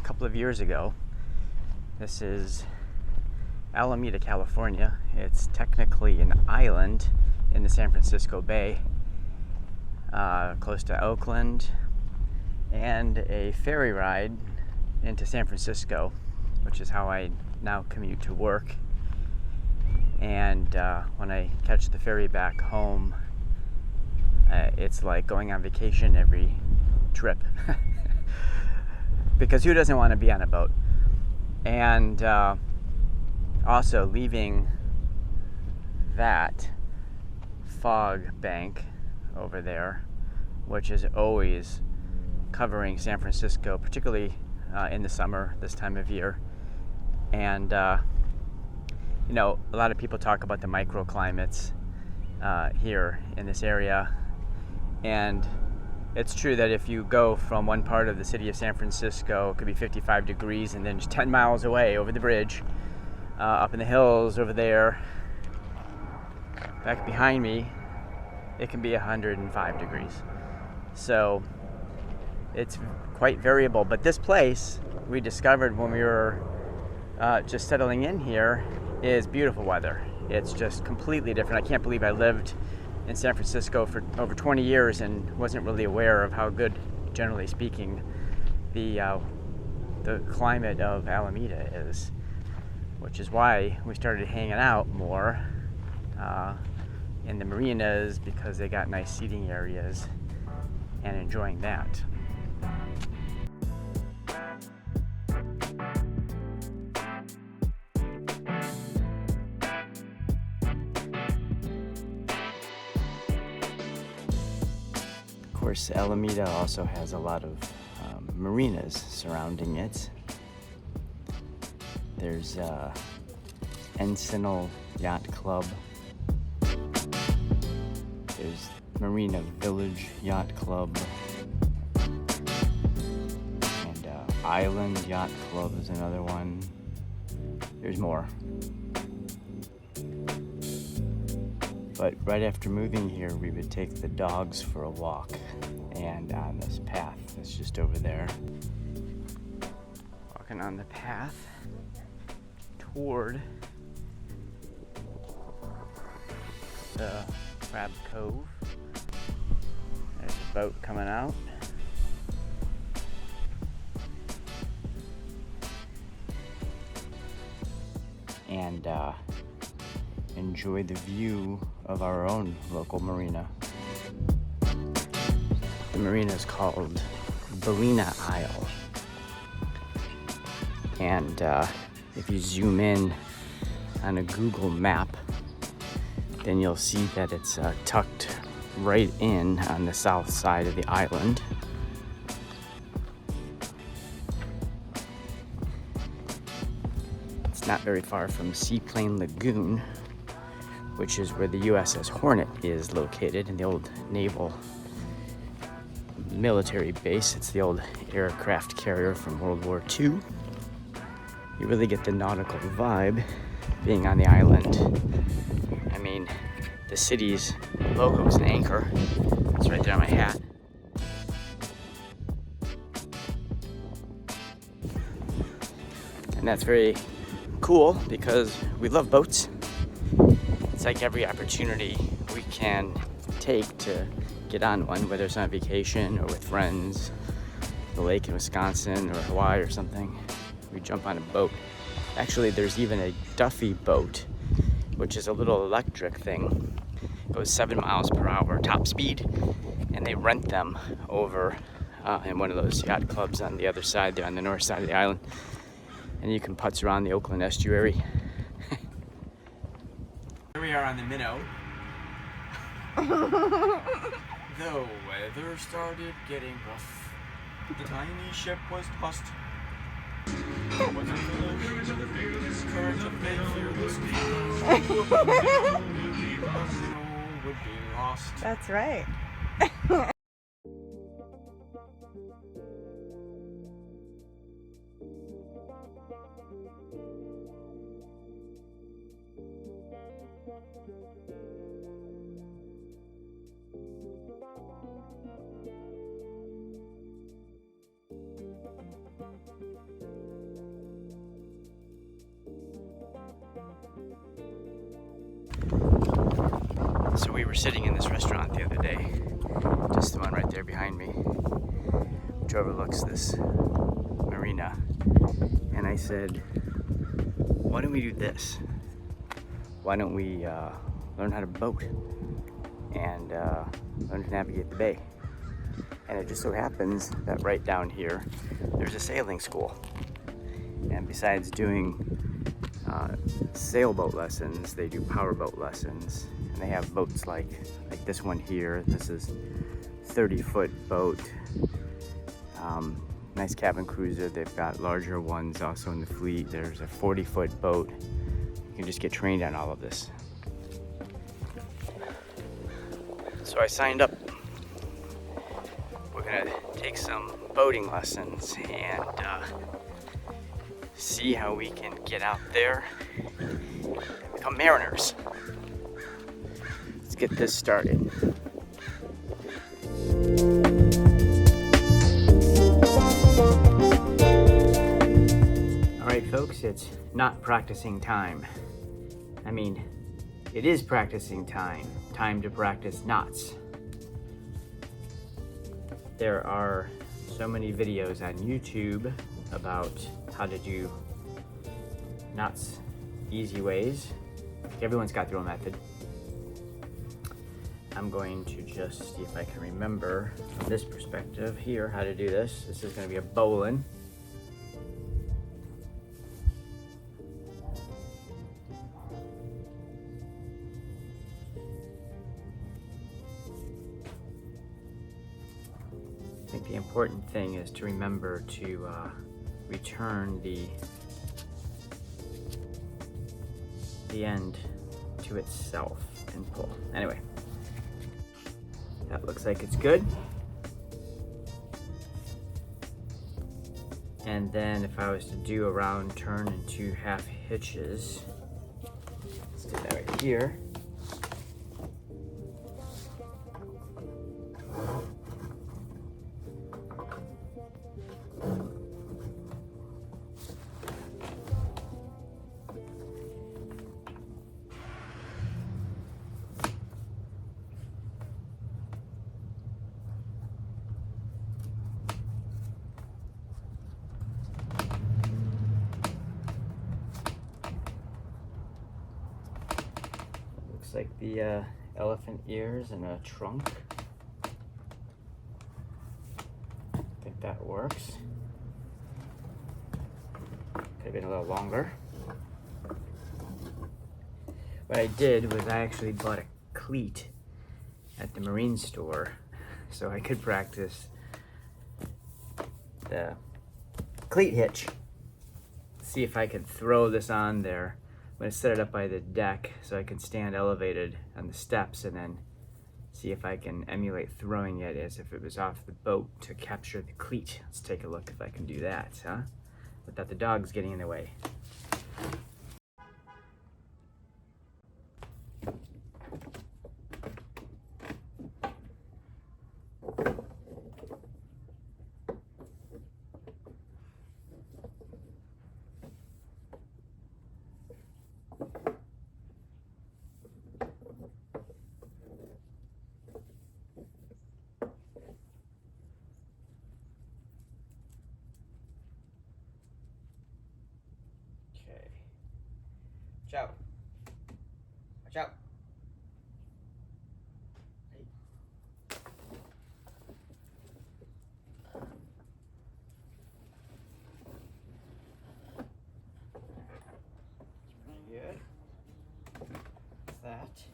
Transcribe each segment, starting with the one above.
couple of years ago. This is Alameda, California. It's technically an island in the San Francisco Bay, close to Oakland, and a ferry ride into San Francisco, which is how I now commute to work. And when I catch the ferry back home, it's like going on vacation every trip. Because who doesn't want to be on a boat? And also leaving that fog bank over there, which is always covering San Francisco, particularly in the summer, this time of year. And you know, a lot of people talk about the microclimates here in this area, and it's true that if you go from one part of the city of San Francisco, it could be 55 degrees, and then just 10 miles away over the bridge, up in the hills over there, back behind me, it can be 105 degrees. So it's quite variable. But this place we discovered when we were just settling in here is beautiful weather. It's just completely different. I can't believe I lived in San Francisco for over 20 years and wasn't really aware of how good, generally speaking, the climate of Alameda is, which is why we started hanging out more in the marinas, because they got nice seating areas, and enjoying that. Of course, Alameda also has a lot of marinas surrounding it. There's Encinal Yacht Club. There's Marina Village Yacht Club. And Island Yacht Club is another one. There's more. But right after moving here, we would take the dogs for a walk, and on this path that's just over there. Walking on the path toward the Crab Cove. There's a boat coming out. And enjoy the view of our own local marina. The marina is called Ballina Isle. And if you zoom in on a Google map, then you'll see that it's tucked right in on the south side of the island. It's not very far from Seaplane Lagoon, which is where the USS Hornet is located, in the old naval military base. It's the old aircraft carrier from World War II. You really get the nautical vibe being on the island. I mean, the city's logo is an anchor. It's right there on my hat. And that's very cool because we love boats. It's like every opportunity we can take to get on one, whether it's on vacation or with friends, the lake in Wisconsin or Hawaii or something. We jump on a boat. Actually, there's even a Duffy boat, which is a little electric thing. It goes 7 miles per hour top speed, and they rent them over in one of those yacht clubs on the other side, there on the north side of the island. And you can putz around the Oakland estuary. Here we are on the minnow. The weather started getting rough. The tiny ship was tossed. Was it the current of a fearless would be lost. That's right. So we were sitting in this restaurant the other day, just the one right there behind me, which overlooks this marina. And I said, why don't we do this? Why don't we learn how to boat and learn to navigate the bay? And it just so happens that right down here, there's a sailing school. And besides doing sailboat lessons, they do powerboat lessons. And they have boats like this one here. This is 30-foot boat. Nice cabin cruiser. They've got larger ones also in the fleet. There's a 40-foot boat. You can just get trained on all of this. So I signed up. We're gonna take some boating lessons and see how we can get out there and become mariners. Let's get this started. All right, folks, it's not practicing time. I mean, it is practicing time. Time to practice knots. There are so many videos on YouTube about how to do knots easy ways. Everyone's got their own method. I'm going to just see if I can remember from this perspective here how to do this. This is going to be a bowline. I think the important thing is to remember to return the end to itself and pull. Anyway, that looks like it's good. And then if I was to do a round turn and 2 half hitches, let's do that right here. Looks like the elephant ears and a trunk. I think that works. Could have been a little longer. What I did was I actually bought a cleat at the marine store so I could practice the cleat hitch. See if I could throw this on there. I'm going to set it up by the deck so I can stand elevated on the steps and then see if I can emulate throwing it as if it was off the boat to capture the cleat. Let's take a look if I can do that, huh? Without the dogs getting in the way. Okay. Watch out. Watch out. Hey. Pretty good. That's that.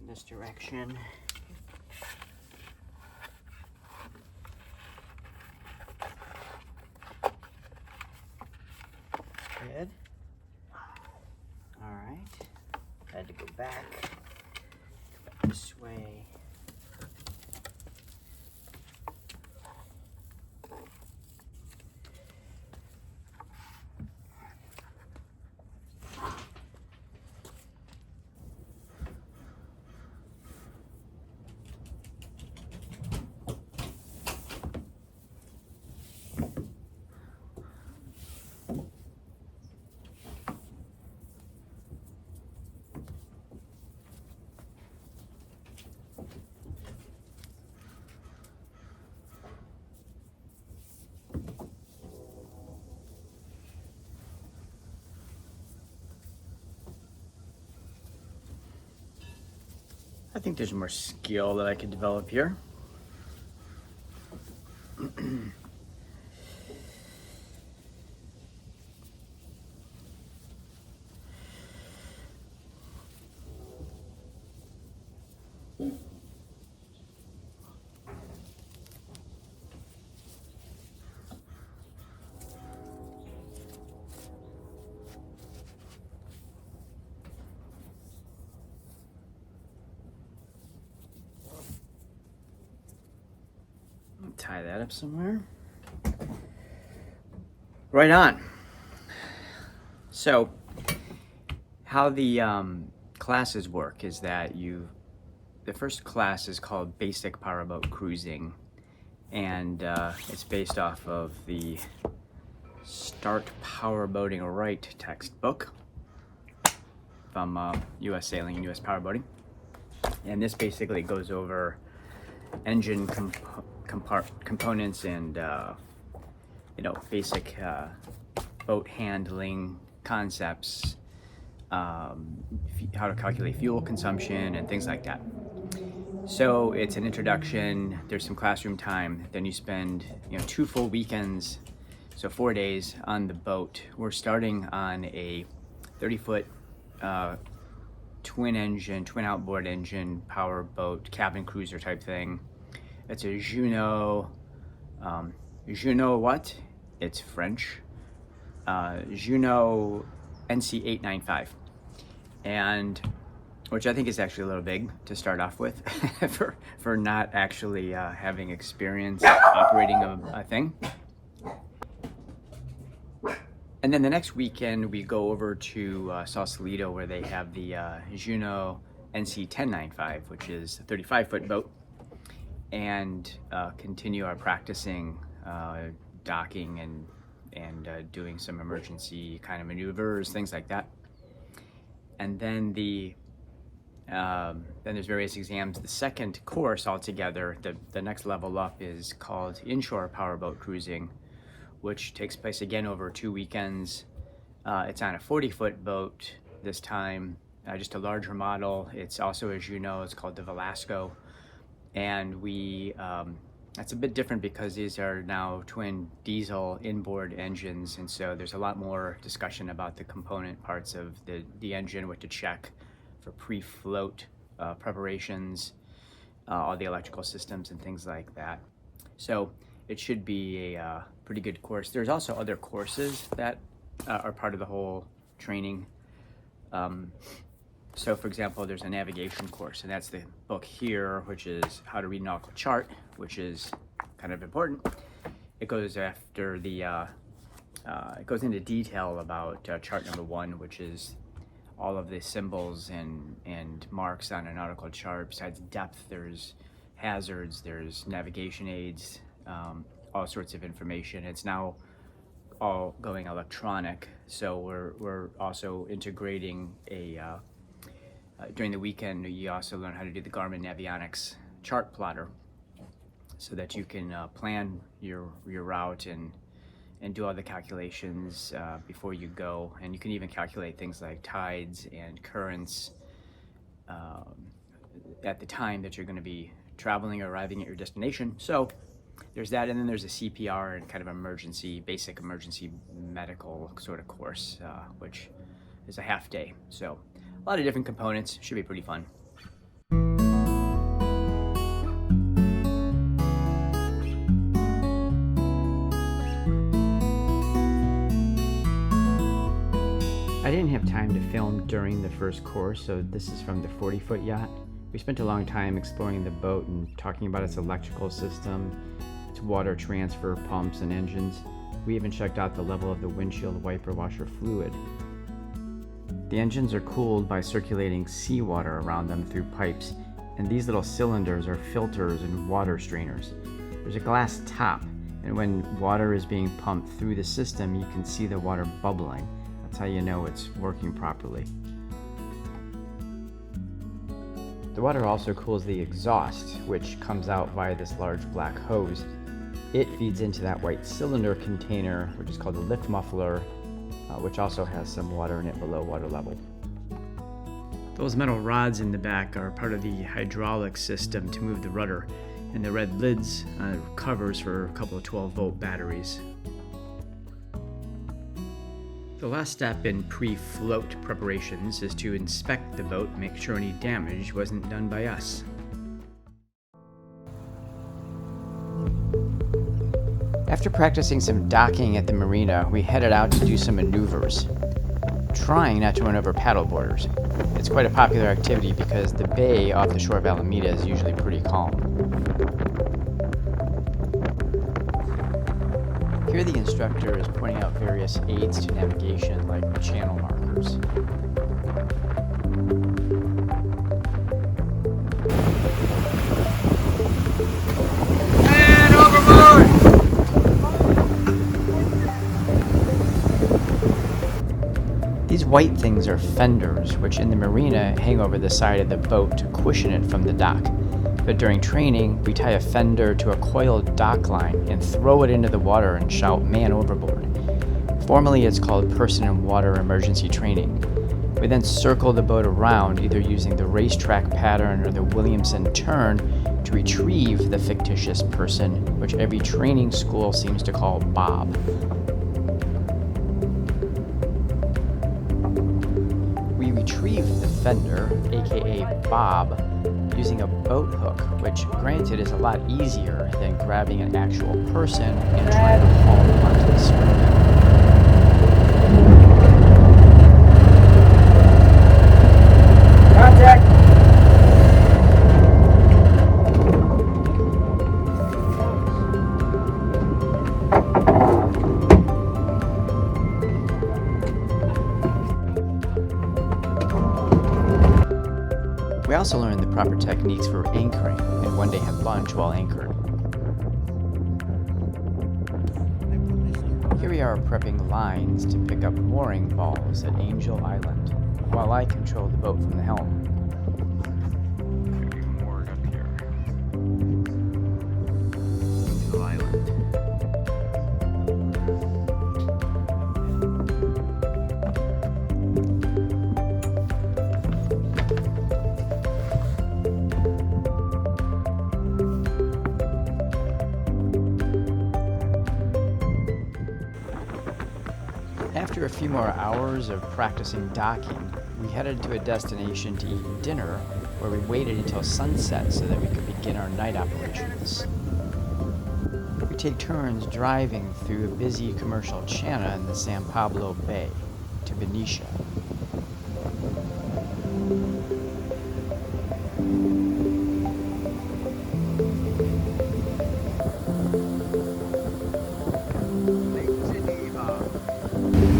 This direction. Good. All right. Had to go back this way. I think there's more skill that I could develop here. Tie that up somewhere. Right on. So, how the classes work is that the first class is called Basic Powerboat Cruising, and it's based off of the Start Powerboating Right textbook from U.S. Sailing and U.S. Powerboating. And this basically goes over engine components and basic boat handling concepts, how to calculate fuel consumption and things like that. So it's an introduction, there's some classroom time, then you spend 2 full weekends, so 4 days on the boat. We're starting on a 30-foot twin outboard engine power boat, cabin cruiser type thing. It's a Juno what? It's French. Juno NC895, and which I think is actually a little big to start off with for not actually having experience operating a thing. And then the next weekend we go over to Sausalito, where they have the Juno NC1095, which is a 35-foot boat, and continue our practicing docking and doing some emergency kind of maneuvers, things like that. And then then there's various exams. The second course altogether, the next level up, is called Inshore Powerboat Cruising, which takes place again over 2 weekends. It's on a 40-foot boat this time, just a larger model. It's also, as you know, it's called the Velasco. And that's a bit different because these are now twin diesel inboard engines, and so there's a lot more discussion about the component parts of the engine, what to check for pre-float preparations, all the electrical systems and things like that. So it should be a pretty good course. There's also other courses that are part of the whole training. So for example, there's a navigation course, and that's the book here, which is How to Read a Nautical Chart, which is kind of important. It goes after it goes into detail about chart number 1, which is all of the symbols and marks on a nautical chart. Besides depth, there's hazards, there's navigation aids, all sorts of information. It's now all going electronic, so we're also integrating during the weekend, you also learn how to do the Garmin Navionics chart plotter, so that you can plan your route and do all the calculations before you go. And you can even calculate things like tides and currents at the time that you're going to be traveling or arriving at your destination. So there's that, and then there's a CPR and kind of basic emergency medical sort of course, which is a half day. So a lot of different components, should be pretty fun. I didn't have time to film during the first course, so this is from the 40-foot yacht. We spent a long time exploring the boat and talking about its electrical system, its water transfer pumps and engines. We even checked out the level of the windshield wiper washer fluid. The engines are cooled by circulating seawater around them through pipes, and these little cylinders are filters and water strainers. There's a glass top, and when water is being pumped through the system, you can see the water bubbling. That's how you know it's working properly. The water also cools the exhaust, which comes out via this large black hose. It feeds into that white cylinder container, which is called the lift muffler, which also has some water in it below water level. Those metal rods in the back are part of the hydraulic system to move the rudder, and the red lids covers for a couple of 12-volt batteries. The last step in pre-float preparations is to inspect the boat and make sure any damage wasn't done by us. After practicing some docking at the marina, we headed out to do some maneuvers, trying not to run over paddleboarders. It's quite a popular activity because the bay off the shore of Alameda is usually pretty calm. Here the instructor is pointing out various aids to navigation like channel markers. And overboard! These white things are fenders, which in the marina hang over the side of the boat to cushion it from the dock. But during training, we tie a fender to a coiled dock line and throw it into the water and shout, "Man overboard." Formally, it's called Person in Water Emergency Training. We then circle the boat around, either using the racetrack pattern or the Williamson turn, to retrieve the fictitious person, which every training school seems to call Bob. We retrieve the fender, aka Bob, using a boat hook, which granted is a lot easier than grabbing an actual person and trying to haul them onto the stern. Contact! We also learned the proper techniques for anchoring, and one day had lunch while anchored. Here we are prepping lines to pick up mooring balls at Angel Island, while I control the boat from the helm. Moored up here. Angel Island. After a few more hours of practicing docking, we headed to a destination to eat dinner, where we waited until sunset so that we could begin our night operations. We take turns driving through a busy commercial channel in the San Pablo Bay to Benicia.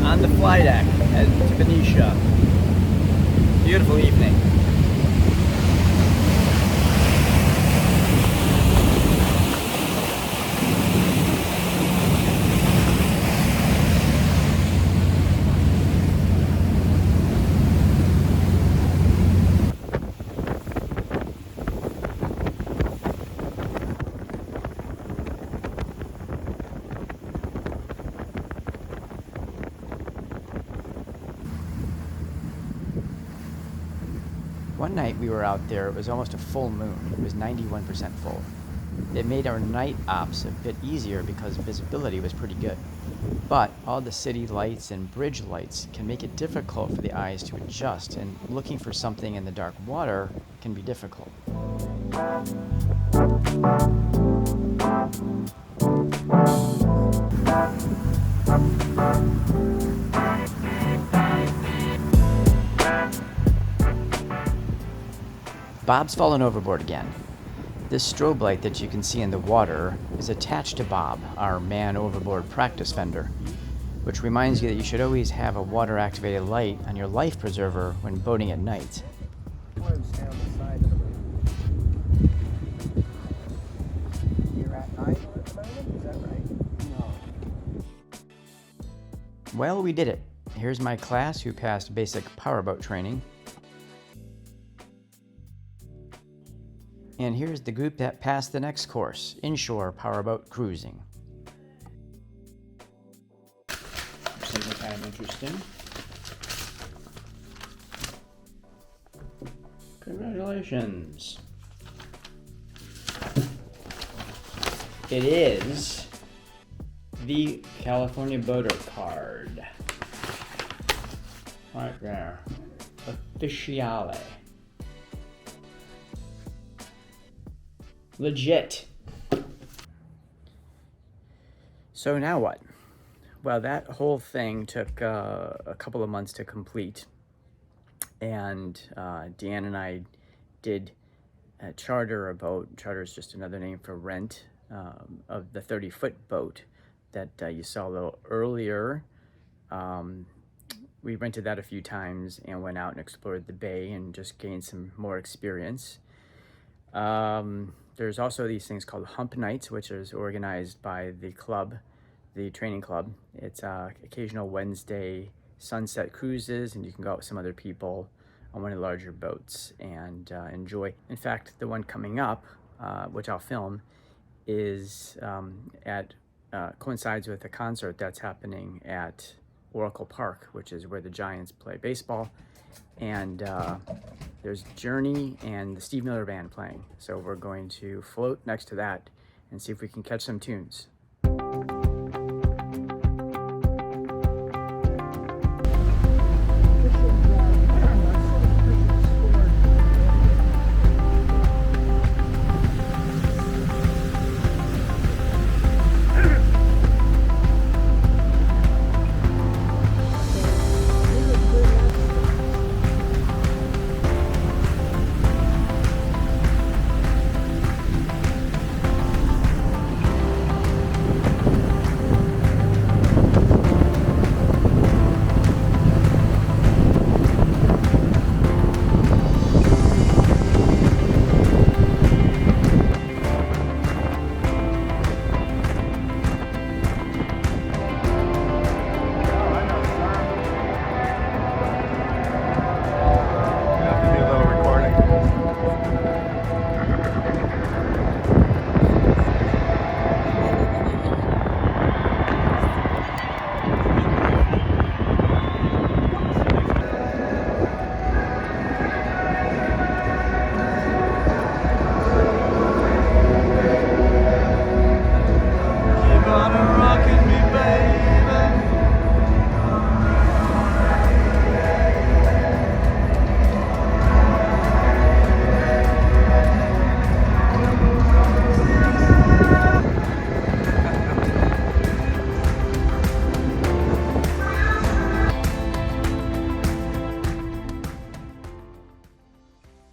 On the fly deck at Benicia. Beautiful evening. One night we were out there, it was almost a full moon. It was 91% full. It made our night ops a bit easier because visibility was pretty good. But all the city lights and bridge lights can make it difficult for the eyes to adjust, and looking for something in the dark water can be difficult. Bob's fallen overboard again. This strobe light that you can see in the water is attached to Bob, our man overboard practice fender, which reminds you that you should always have a water-activated light on your life preserver when boating at night. You're at night at the moment? Is that right? No. Well, we did it. Here's my class who passed basic powerboat training. And here's the group that passed the next course, inshore powerboat cruising. Something kind of interesting. Congratulations. It is the California Boater card. Right there. Officiale. Legit. So now what? Well, that whole thing took a couple of months to complete. And Dan and I did charter a boat. Charter is just another name for rent of the 30-foot boat that you saw a little earlier. We rented that a few times and went out and explored the bay and just gained some more experience. There's also these things called hump nights, which is organized by the club, the training club. It's occasional Wednesday sunset cruises, and you can go out with some other people on one of the larger boats and enjoy. In fact, the one coming up, which I'll film, is coincides with a concert that's happening at Oracle Park, which is where the Giants play baseball. And there's Journey and the Steve Miller Band playing. So we're going to float next to that and see if we can catch some tunes.